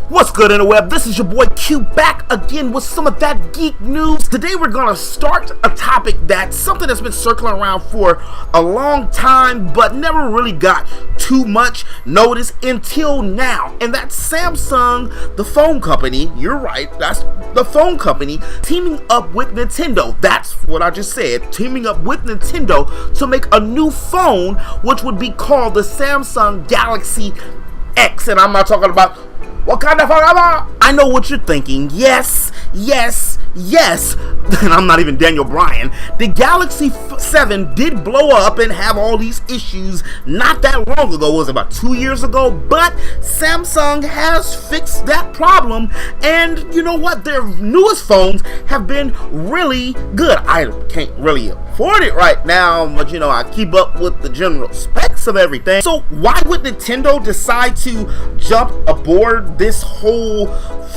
What's good, interweb? This is your boy Q back again with some of that geek news. Today we're gonna start a topic that's something that's been circling around for a long time but never really got too much notice until now, and that's Samsung, the phone company. You're right, that's the phone company teaming up with Nintendo. That's what I just said, teaming up with Nintendo to make a new phone which would be called the Samsung Galaxy X. And I'm not talking about what kind of phone? I know what you're thinking. Yes. And I'm not even Daniel Bryan. The Galaxy 7 did blow up and have all these issues not that long ago. It was about 2 years ago, but Samsung has fixed that problem, and you know what? Their newest phones have been really good. I can't really afford it right now, but you know, I keep up with the general specs of everything. So why would Nintendo decide to jump aboard this whole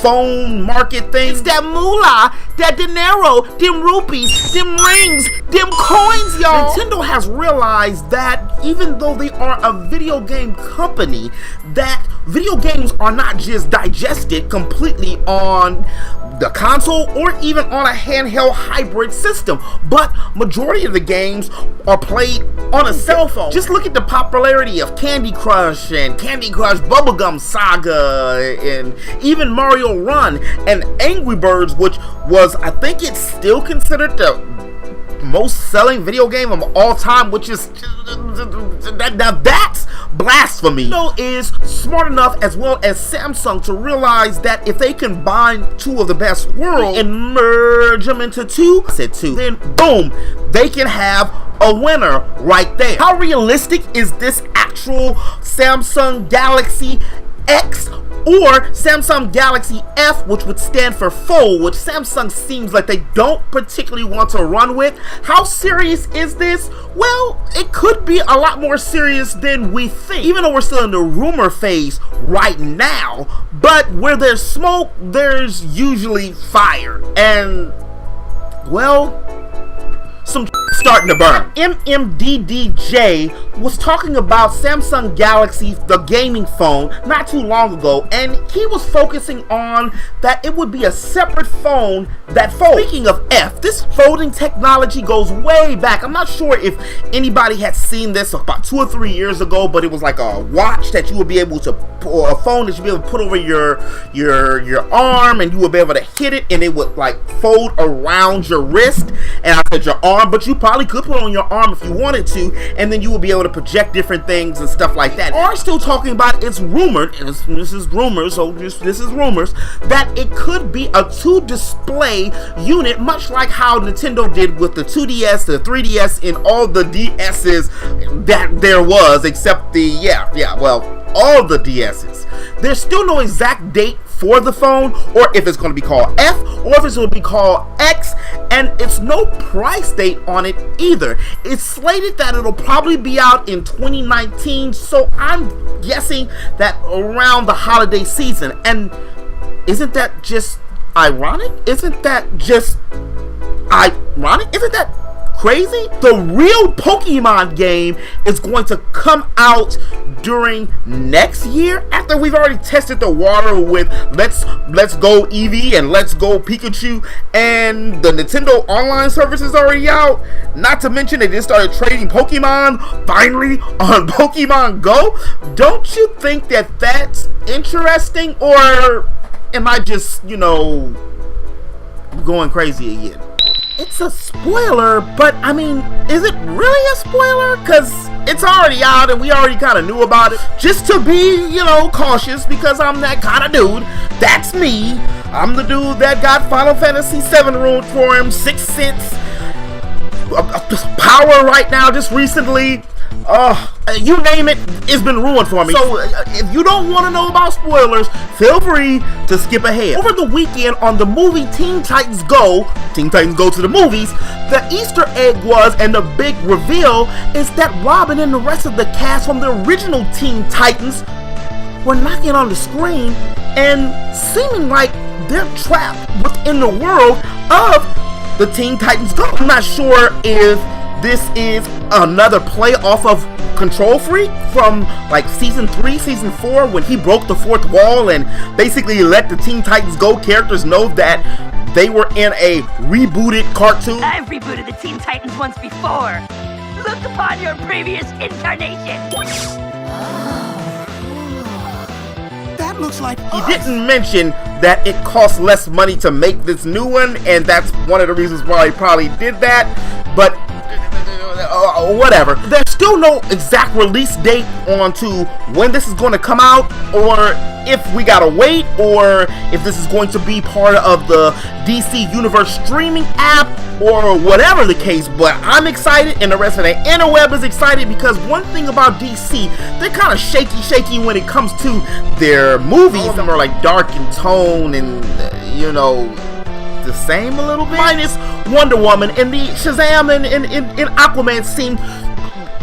phone market thing? It's that moolah, that dinero, them rupees, them rings, them coins, y'all. Nintendo has realized that even though they are a video game company, that video games are not just digested completely on the console or even on a handheld hybrid system, but majority of the games are played on a cell phone. Just look at the popularity of Candy Crush and Candy Crush Bubblegum Saga and even Mario Run and Angry Birds, which was, I think it's still considered the most selling video game of all time, which is that's blasphemy. Nintendo is smart enough, as well as Samsung, to realize that if they combine two of the best worlds and merge them into two, then boom, they can have a winner right there. How realistic is this actual Samsung Galaxy X or Samsung Galaxy F, which would stand for Fold, which Samsung seems like they don't particularly want to run with? How serious is this? Well, it could be a lot more serious than we think, even though we're still in the rumor phase right now. But where there's smoke, there's usually fire, and well, some starting to burn. MMDDJ was talking about Samsung Galaxy, the gaming phone, not too long ago, and he was focusing on that it would be a separate phone that folds. Speaking of F, this folding technology goes way back. I'm not sure if anybody had seen this about 2 or 3 years ago, but it was like a watch that you would be able to, or a phone that you'd be able to put over your arm, and you would be able to hit it, and it would like fold around your wrist, and I said your arm, but you probably could put it on your arm if you wanted to, and then you would be able to project different things and stuff like that. Are still talking about, it's rumored, and this is rumors, so this is rumors, that it could be a 2-display unit, much like how Nintendo did with the 2DS, the 3DS, and all the DS's that there was, except the, all the DS's. There's still no exact date for the phone, or if it's going to be called F, or if it's going to be called X, and it's no price date on it either. It's slated that it'll probably be out in 2019, so I'm guessing that around the holiday season. And isn't that just ironic? Isn't that crazy? The real Pokemon game is going to come out during next year, after we've already tested the water with Let's Go Eevee and Let's Go Pikachu, and the Nintendo online service is already out. Not to mention they just started trading Pokemon finally on Pokemon Go. Don't you think that that's interesting, or am I just, going crazy again? It's a spoiler, but I mean, is it really a spoiler? Because it's already out and we already kind of knew about it. Just to be, cautious, because I'm that kind of dude. That's me. I'm the dude that got Final Fantasy VII ruined for him, 6 cents. Power right now, just recently. You name it, it's been ruined for me. So if you don't want to know about spoilers, feel free to skip ahead. Over the weekend on the movie Teen Titans Go to the movies, the Easter egg was, and the big reveal is that Robin and the rest of the cast from the original Teen Titans were knocking on the screen and seeming like they're trapped within the world of the Teen Titans Go. I'm not sure if this is another play off of Control Freak from like season 3, season 4, when he broke the fourth wall and basically let the Teen Titans Go characters know that they were in a rebooted cartoon. I've rebooted the Teen Titans once before. Look upon your previous incarnation. That looks like He didn't mention that it costs less money to make this new one, and that's one of the reasons why he probably did that, but whatever. There's still no exact release date on to when this is going to come out, or if we gotta wait, or if this is going to be part of the DC Universe streaming app, or whatever the case. But I'm excited, and the rest of the interweb is excited, because one thing about DC, they're kind of shaky when it comes to their movies. All of them are like dark in tone and you know, the same a little bit, minus Wonder Woman, and the Shazam and Aquaman seem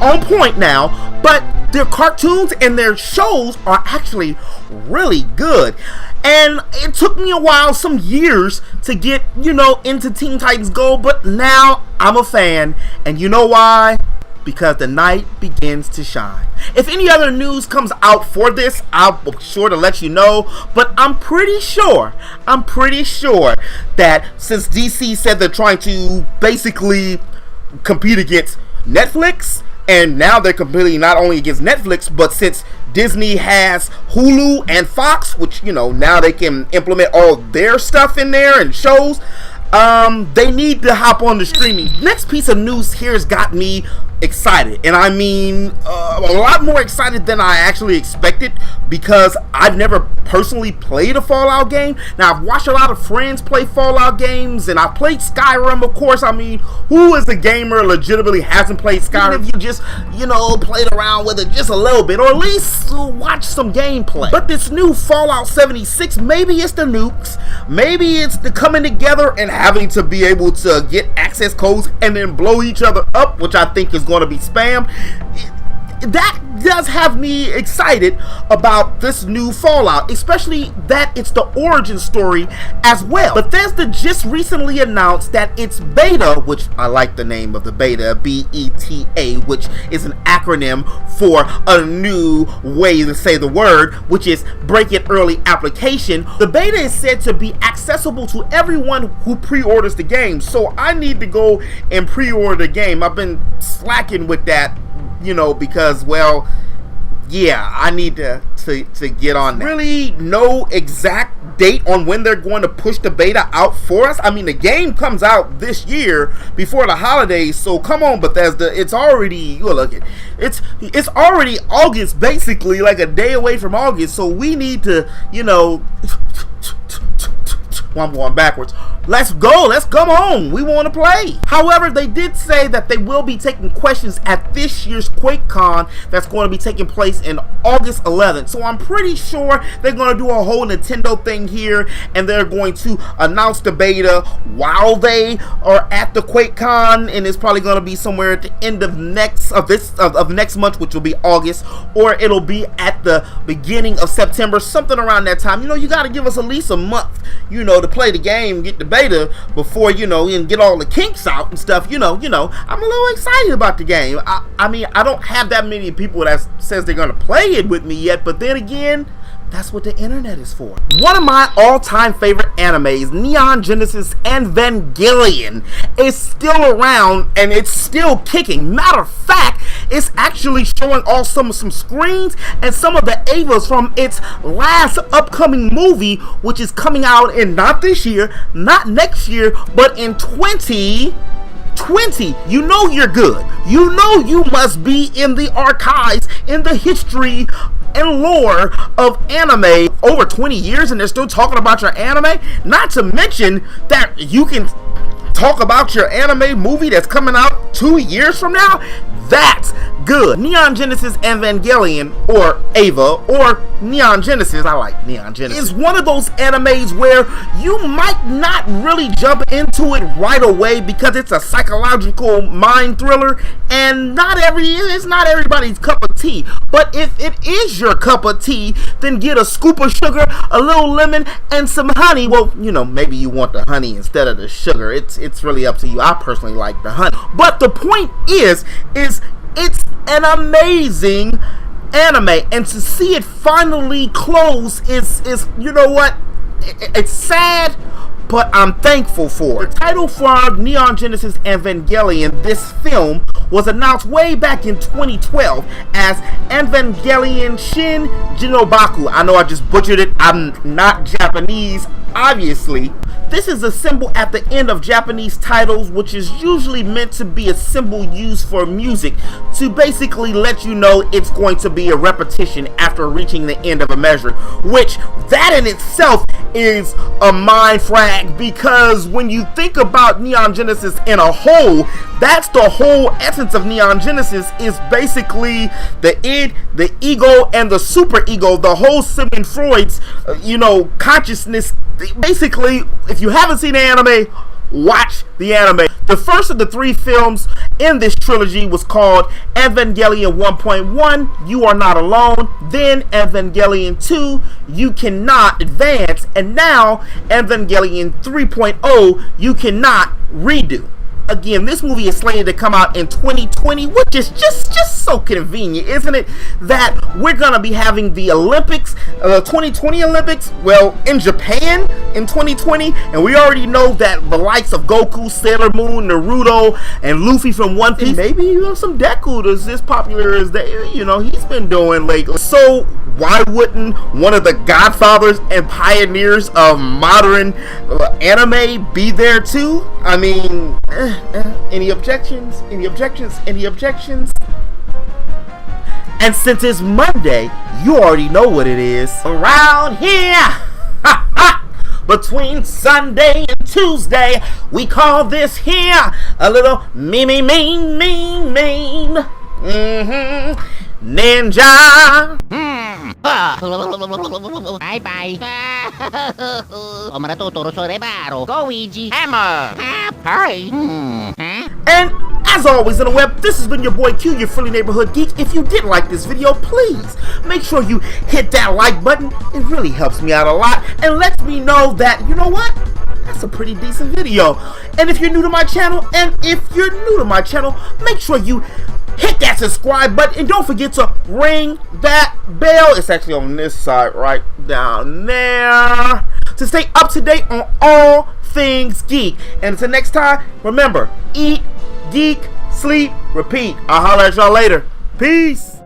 on point now, but their cartoons and their shows are actually really good. And it took me a while, some years, to get, you know, into Teen Titans Go, but now I'm a fan, and you know why? Because the night begins to shine. If any other news comes out for this, I'll be sure to let you know, but I'm pretty sure that since DC said they're trying to basically compete against Netflix, and now they're competing not only against Netflix, but since Disney has Hulu and Fox, which, you know, now they can implement all their stuff in there and shows, they need to hop on the streaming. Next piece of news here has got me excited, and I mean a lot more excited than I actually expected, because I've never personally played a Fallout game. Now, I've watched a lot of friends play Fallout games, and I've played Skyrim, of course. I mean, who is a gamer legitimately hasn't played Skyrim? Even if you just, you know, played around with it just a little bit, or at least watch some gameplay. But this new Fallout 76, maybe it's the nukes, maybe it's the coming together and having to be able to get access codes and then blow each other up, which I think is going to be spam. That does have me excited about this new Fallout, especially that it's the origin story as well. Bethesda just recently announced that its beta, which I like the name of the beta, B.E.T.A, which is an acronym for a new way to say the word, which is Break It Early Application. The beta is said to be accessible to everyone who pre-orders the game, so I need to go and pre-order the game. I've been slacking with that, you know, because, well, yeah, I need to get on that. Really no exact date on when they're going to push the beta out for us. I mean, the game comes out this year before the holidays, so come on, Bethesda. It's already, look, it's already August, basically, like a day away from August, so we need to, you know, well, I'm going backwards. Let's go. Let's come on. We want to play. However, they did say that they will be taking questions at this year's QuakeCon that's going to be taking place in August 11th. So I'm pretty sure they're going to do a whole Nintendo thing here, and they're going to announce the beta while they are at the QuakeCon, and it's probably going to be somewhere at the end of next month, which will be August, or it'll be at the beginning of September, something around that time. You know, you got to give us at least a month, you know, to play the game, get the beta before, you know, and get all the kinks out and stuff. You know, I'm a little excited about the game. I mean, I don't have that many people that says they're gonna play it with me yet, but then again, that's what the internet is for. One of my all-time favorite animes, Neon Genesis Evangelion, is still around and it's still kicking. Matter of fact, it's actually showing some screens and some of the AVAs from its last upcoming movie, which is coming out in not this year, not next year, but in 2020. You know you're good. You know you must be in the archives, in the history and lore of anime over 20 years, and they're still talking about your anime. Not to mention that you can talk about your anime movie that's coming out 2 years from now. That's good. Neon Genesis Evangelion, or Eva, or Neon Genesis, I like Neon Genesis, is one of those animes where you might not really jump into it right away because it's a psychological mind thriller, and it's not everybody's cup of tea. But if it is your cup of tea, then get a scoop of sugar, a little lemon, and some honey. Well, you know, maybe you want the honey instead of the sugar. It's really up to you. I personally like the honey. But the point is it's an amazing anime, and to see it finally close is you know what? It's sad, but I'm thankful for it. The title for Neon Genesis Evangelion, this film, was announced way back in 2012 as Evangelion Shin Jinobaku. I know I just butchered it. I'm not Japanese, obviously. This is a symbol at the end of Japanese titles, which is usually meant to be a symbol used for music to basically let you know it's going to be a repetition after reaching the end of a measure, which that in itself is a mind frag, because when you think about Neon Genesis in a whole, that's the whole essence of Neon Genesis, is basically the id, the ego, and the super ego, the whole Sigmund Freud's consciousness. Basically, if you haven't seen the anime, watch the anime. The first of the 3 films in this trilogy was called Evangelion 1.1, You Are Not Alone, then Evangelion 2, You Cannot Advance, and now Evangelion 3.0, You Cannot Redo. Again, this movie is slated to come out in 2020, which is just so convenient, isn't it? That we're going to be having the Olympics, 2020 Olympics, well, in Japan in 2020, and we already know that the likes of Goku, Sailor Moon, Naruto, and Luffy from One Piece, maybe some Deku is as popular as he's been doing lately. So why wouldn't one of the godfathers and pioneers of modern anime be there too? I mean, any objections? Any objections? Any objections? And since it's Monday, you already know what it is. Around here, between Sunday and Tuesday, we call this here a little mean. Ninja. Bye. Ho maratuturo sa rebaro. Go, Ouija. Hammer. Hi. And as always on the web, this has been your boy Q, your friendly neighborhood geek. If you did like this video, please make sure you hit that like button. It really helps me out a lot and lets me know that, you know what? That's a pretty decent video. And if you're new to my channel, make sure you hit that subscribe button and don't forget to ring that bell. It's actually on this side right down there to stay up to date on all things geek. And until next time, remember, eat, geek, sleep, repeat. I'll holler at y'all later. Peace.